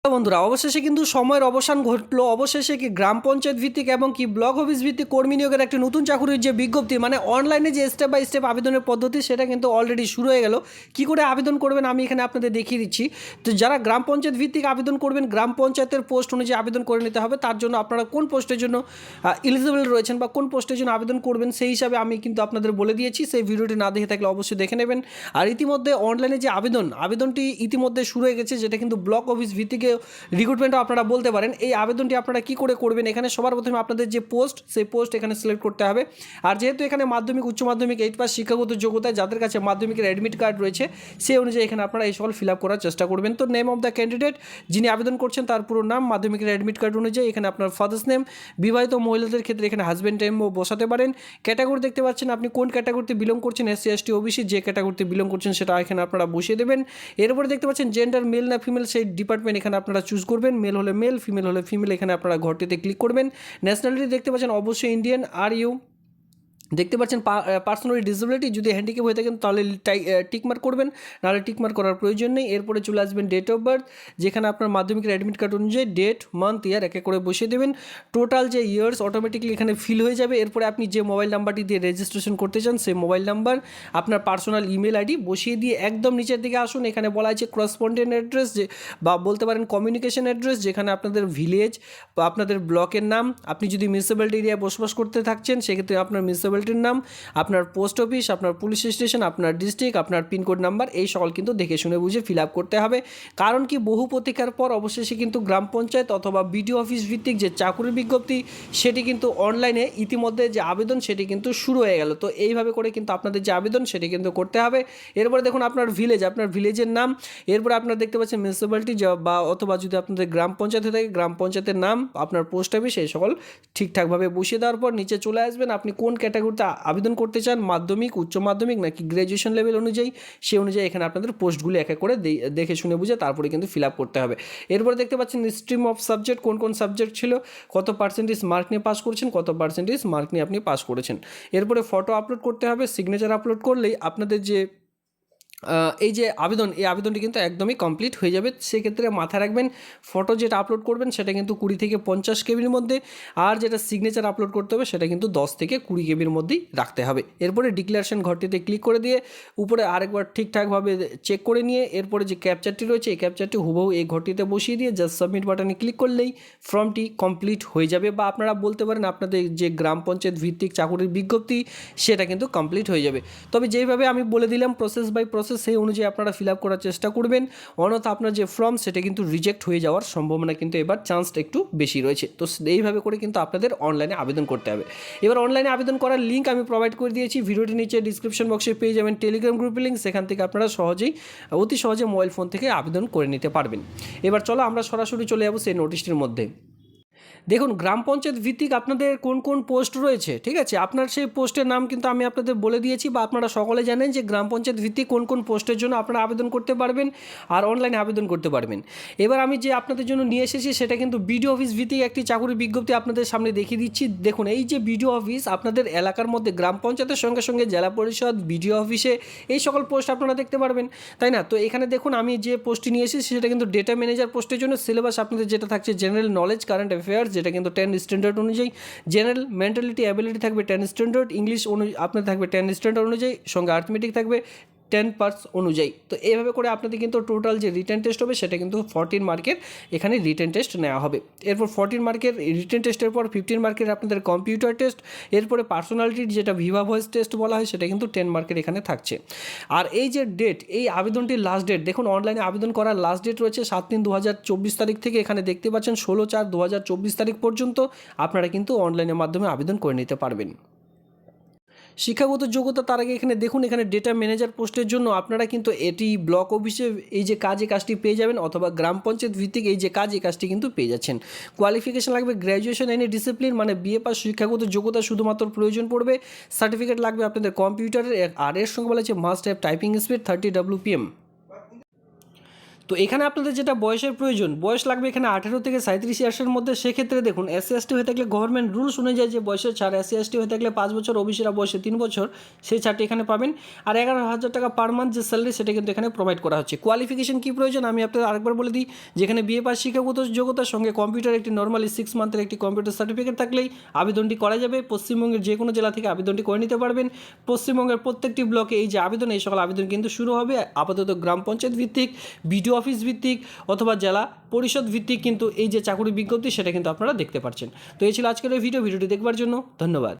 বন্ধুরা অবশেষে কিন্তু সময়ের অবসান ঘটলো। অবশেষে কি গ্রাম পঞ্চায়েত ভিত্তিক এবং কি ব্লক অফিস ভিত্তিক কর্মী নিয়োগের একটি নতুন চাকুরির যে বিজ্ঞপ্তি, মানে অনলাইনে যে স্টেপ বাই স্টেপ আবেদনের পদ্ধতি, সেটা কিন্তু অলরেডি শুরু হয়ে গেল। কি করে আবেদন করবেন আমি এখানে আপনাদের দেখিয়ে দিচ্ছি। তো যারা গ্রাম পঞ্চায়েত ভিত্তিক আবেদন করবেন, গ্রাম পঞ্চায়েতের পোস্ট অনুযায়ী আবেদন করে নিতে হবে। তার জন্য আপনারা কোন পোস্টের জন্য এলিজিবল রয়েছেন বা কোন পোস্টের জন্য আবেদন করবেন সেই হিসাবে আমি কিন্তু আপনাদের বলে দিয়েছি। সেই ভিডিওটি না দেখে থাকলে অবশ্যই দেখে নেবেন। আর ইতিমধ্যে অনলাইনে যে আবেদনটি ইতিমধ্যে শুরু হয়ে গেছে, যেটা কিন্তু ব্লক অফিস ভিত্তিক রিক্রুটমেন্ট আপনারা বলতে পারেন। এই আবেদনটি আপনারা কি করে করবেন, এখানে সবার প্রথমে আপনাদের যে পোস্ট, সেই পোস্ট এখানে সিলেক্ট করতে হবে। আর যেহেতু এখানে মাধ্যমিক, উচ্চ মাধ্যমিক, 8 পাস শিক্ষাগত যোগ্যতা, যাদের কাছে মাধ্যমিকের অ্যাডমিট কার্ড রয়েছে সেই অনুযায়ী এখানে আপনারা এই সকল ফিল আপ করার চেষ্টা করবেন। তো নেম অফ দ্য ক্যান্ডিডেট, যিনি আবেদন করছেন তার পুরো নাম, মাধ্যমিকের অ্যাডমিট কার্ড অনুযায়ী এখানে আপনার ফাদার্স নেম, বিবাহিত মহিলাদের ক্ষেত্রে এখানে হাজব্যান্ড নেমও বসাতে পারেন। ক্যাটাগরি দেখতে পাচ্ছেন আপনি কোন ক্যাটাগরিতে বিলং করছেন, এসসি এসটি ওবিসি, যে ক্যাটাগরিতে বিলং করছেন সেটা এখানে আপনারা বসিয়ে দেবেন। এরপরে দেখতে পাচ্ছেন জেন্ডার, মেল না ফিমেল, সেই ডিপার্টমেন্ট এখানে আপনারা চুজ করবেন। মেল হলে মেল, ফিমেল হলে ফিমেল, এখানে আপনারা ঘরটিতে ক্লিক করবেন। ন্যাশনালিটি দেখতে পাচ্ছেন অবশ্যই ইন্ডিয়ান। আর ইউ দেখতে পাচ্ছেন পার্সোনালি ডিসেবিলিটি, যদি হ্যান্ডিক্যাপ হয়ে থাকেন তাহলে টিকমার্ক করবেন, নাহলে টিকমার্ক করার প্রয়োজন নেই। এরপরে চলে আসবেন ডেট অফ বার্থ, যেখানে আপনার মাধ্যমিকের অ্যাডমিট কার্ড অনুযায়ী ডেট, মান্থ, ইয়ার এক এক করে বসিয়ে দেবেন। টোটাল যে ইয়ার্স অটোমেটিকলি এখানে ফিল হয়ে যাবে। এরপরে আপনি যে মোবাইল নাম্বারটি দিয়ে রেজিস্ট্রেশন করতে চান সেই মোবাইল নাম্বার, আপনার পার্সোনাল ইমেল আইডি বসিয়ে দিয়ে একদম নিচের দিকে আসুন। এখানে বলা আছে করসপন্ডেন্ট অ্যাড্রেস, যে বা বলতে পারেন কমিউনিকেশন অ্যাড্রেস, যেখানে আপনাদের ভিলেজ বা আপনাদের ব্লকের নাম, আপনি যদি মিউনিসিপ্যালিটি এরিয়ায় বসবাস করতে থাকছেন সেক্ষেত্রে আপনার মিউনিসিপ্যালিটির নাম, আপনার পোস্ট অফিস, আপনার পুলিশ স্টেশন, আপনার ডিস্ট্রিক্ট, আপনার পিনকোড নাম্বার, এই সকল কিন্তু দেখে শুনে বুঝে ফিল আপ করতে হবে। কারণ কি বহু প্রতীক্ষার পর অবশেষে কিন্তু গ্রাম পঞ্চায়েত অথবা বিডিও অফিস ভিত্তিক যে চাকরির বিজ্ঞপ্তি, সেটি কিন্তু অনলাইনে ইতিমধ্যে যে আবেদন সেটি কিন্তু শুরু হয়ে গেল। তো এইভাবে করে কিন্তু আপনাদের যে আবেদন সেটি কিন্তু করতে হবে। এরপরে দেখুন আপনার ভিলেজ, আপনার ভিলেজের নাম, এরপরে আপনারা দেখতে পাচ্ছেন মিউনিসিপ্যালিটি বা অথবা যদি আপনাদের গ্রাম পঞ্চায়েত হয়ে থাকে গ্রাম পঞ্চায়েতের নাম, আপনার পোস্ট অফিস, এই সকল ঠিকঠাকভাবে বসিয়ে দেওয়ার পর নিচে চলে আসবেন। আপনি কোন ক্যাটাগরিতে আবেদন করতে চান, মাধ্যমিক, উচ্চ মাধ্যমিক নাকি গ্র্যাজুয়েশন লেভেল অনুযায়ী, সেই অনুযায়ী এখানে আপনাদের পোস্টগুলি এক এক করে দেখে শুনে বুঝে তারপরে কিন্তু ফিল আপ করতে হবে। এরপরে দেখতে পাচ্ছেন স্ট্রিম অফ সাবজেক্ট, কোন কোন সাবজেক্ট ছিল, কত পার্সেন্টেজ মার্ক নিয়ে পাস করেছেন, কত পার্সেন্টেজ মার্ক নিয়ে আপনি পাস করেছেন। এরপরে ফটো আপলোড করতে হবে। সিগনেচার আপলোড করলেই আপনাদের যে এই যে এই আবেদনটি কিন্তু একদমই কমপ্লিট হয়ে যাবে। সেক্ষেত্রে মাথায় রাখবেন ফটো যেটা আপলোড করবেন সেটা কিন্তু 20 থেকে 50 কেবির মধ্যে, আর যেটা সিগনেচার আপলোড করতে হবে সেটা কিন্তু 10 থেকে 20 কেবির মধ্যেই রাখতে হবে। এরপরে ডিক্লারেশন ঘরটিতে ক্লিক করে দিয়ে উপরে আরেকবার ঠিকঠাকভাবে চেক করে নিয়ে এরপরে যে ক্যাপচারটি রয়েছে এই ক্যাপচারটি হুবহু এই ঘরটিতে বসিয়ে দিয়ে জাস্ট সাবমিট বাটনে ক্লিক করলেই ফর্মটি কমপ্লিট হয়ে যাবে। বা আপনারা বলতে পারেন আপনাদের যে গ্রাম পঞ্চায়েত ভিত্তিক চাকুরির বিজ্ঞপ্তি সেটা কিন্তু কমপ্লিট হয়ে যাবে। তবে যেইভাবে আমি বলে দিলাম প্রসেস বাই প্রসেস, সেই অনুযায়ী আপনারা ফিল আপ করার চেষ্টা করবেন, অন্যথা আপনার যে ফর্ম সেটা কিন্তু রিজেক্ট হয়ে যাওয়ার সম্ভাবনা কিন্তু এবার চান্সটা একটু বেশি রয়েছে। তো এইভাবে করে কিন্তু আপনাদের অনলাইনে আবেদন করতে হবে। এবার অনলাইনে আবেদন করার লিঙ্ক আমি প্রোভাইড করে দিয়েছি, ভিডিওটি নিচে ডিসক্রিপশন বক্সে পেয়ে যাবেন টেলিগ্রাম গ্রুপের লিঙ্ক, সেখান থেকে আপনারা অতি সহজে মোবাইল ফোন থেকে আবেদন করে নিতে পারবেন। এবার চলো আমরা সরাসরি চলে যাবো সেই নোটিশটির মধ্যে। দেখুন গ্রাম পঞ্চায়েত ভিত্তিক আপনাদের কোন কোন পোস্ট রয়েছে, ঠিক আছে, আপনার সেই পোস্টের নাম কিন্তু আমি আপনাদের বলে দিয়েছি, বা আপনারা সকলে জানেন যে গ্রাম পঞ্চায়েত ভিত্তিক কোন কোন পোস্টের জন্য আপনারা আবেদন করতে পারবেন আর অনলাইনে আবেদন করতে পারবেন। এবার আমি যে আপনাদের জন্য নিয়ে এসেছি সেটা কিন্তু বিডিও অফিস ভিত্তিক একটি চাকরির বিজ্ঞপ্তি আপনাদের সামনে দেখিয়ে দিচ্ছি। দেখুন এই যে বিডিও অফিস আপনাদের এলাকার মধ্যে, গ্রাম পঞ্চায়েতের সঙ্গে সঙ্গে জেলা পরিষদ, বিডিও অফিসে এই সকল পোস্ট আপনারা দেখতে পারবেন, তাই না? তো এখানে দেখুন আমি যে পোস্টটি নিয়ে এসেছি সেটা কিন্তু ডেটা ম্যানেজার পোস্টের জন্য। সিলেবাস আপনাদের যেটা থাকছে জেনারেল নলেজ, কারেন্ট অ্যাফেয়ার্স, যেটা কিন্তু 10 স্ট্যান্ডার্ড অনুযায়ী, জেনারেল মেন্টালিটি অ্যাবিলিটি থাকবে 10 স্ট্যান্ডার্ড, ইংলিশ আপনার থাকবে 10 স্ট্যান্ডার্ড অনুযায়ী, সঙ্গে আর্থমেটিক থাকবে 10 পার্স অনুযায়ী। তো এইভাবে করে আপনাদের কিন্তু টোটাল যে রিটেন টেস্ট হবে সেটা কিন্তু 14 মার্কের এখানে রিটেন টেস্ট নেওয়া হবে। এরপর 14 মার্কের রিটেন টেস্টের পর 15 মার্কের আপনাদের কম্পিউটার টেস্ট, এরপরে পার্সোনালিটির যেটা ভিভা ভয়েস টেস্ট বলা হয় সেটা কিন্তু 10 মার্কের এখানে থাকছে। আর এই যে ডেট, এই আবেদনটির লাস্ট ডেট, দেখুন অনলাইনে আবেদন করার লাস্ট ডেট রয়েছে 7/3/2024 তারিখ থেকে এখানে দেখতে পাচ্ছেন 16/4/2024 তারিখ পর্যন্ত আপনারা কিন্তু অনলাইনের মাধ্যমে আবেদন করে নিতে পারবেন। শিক্ষাগত যোগ্যতা, তার আগে এখানে দেখুন এখানে ডেটা ম্যানেজার পোস্টের জন্য আপনারা কিন্তু এটি ব্লক অফিসে এই যে কাজটি পেয়ে যাবেন, অথবা গ্রাম পঞ্চায়েত ভিত্তিক এই যে কাজটি কিন্তু পেয়ে যাচ্ছেন। কোয়ালিফিকেশন লাগবে গ্র্যাজুয়েশন এনি ডিসিপ্লিন, মানে বিএ পাস, শিক্ষাগত যোগ্যতা শুধুমাত্র প্রয়োজন পড়বে। সার্টিফিকেট লাগবে আপনাদের কম্পিউটারের, আর এর সঙ্গে বলা হচ্ছে must have typing speed 30 WPM। তো এখানে আপনাদের যেটা বয়সের প্রয়োজন, বয়স লাগবে এখানে 18 থেকে 37 ইয়ার্সের মধ্যে। সেক্ষেত্রে দেখুন এসসি এসটি হয়ে থাকলে গভর্নমেন্ট রুলস অনুযায়ী যে বয়সের ছাড়, এসসি এসটি হয়ে থাকলে 5 বছর, ওবিসিরা বয়সে 3 বছর, সেই ছাড়টি এখানে পাবেন। আর 11,000 টাকা পার মান্থ যে স্যালারি সেটা কিন্তু এখানে প্রোভাইড করা হচ্ছে। কোয়ালিফিকেশন কী প্রয়োজন আমি আপনাদের আরেকবার বলে দিই, যেখানে বিএ পাস শিক্ষাগত যোগ্যতার সঙ্গে কম্পিউটার একটি নর্মালি 6 মান্থের একটি কম্পিউটার সার্টিফিকেট থাকলেই আবেদনটি করা যাবে। পশ্চিমবঙ্গের যে কোনো জেলা থেকে আবেদনটি করে নিতে পারবেন। পশ্চিমবঙ্গের প্রত্যেকটি ব্লকে এই যে আবেদন, এই সকল আবেদন কিন্তু শুরু হবে। আপাতত গ্রাম পঞ্চায়েত ভিত্তিক, বিডিও অফিস ভিত্তিক অথবা জেলা পরিষদ ভিত্তিক কিন্তু এই যে চাকরি বিজ্ঞপ্তি সেটা কিন্তু আপনারা দেখতে পাচ্ছেন। তো এই ছিল আজকের এই ভিডিওটি দেখবার জন্য ধন্যবাদ।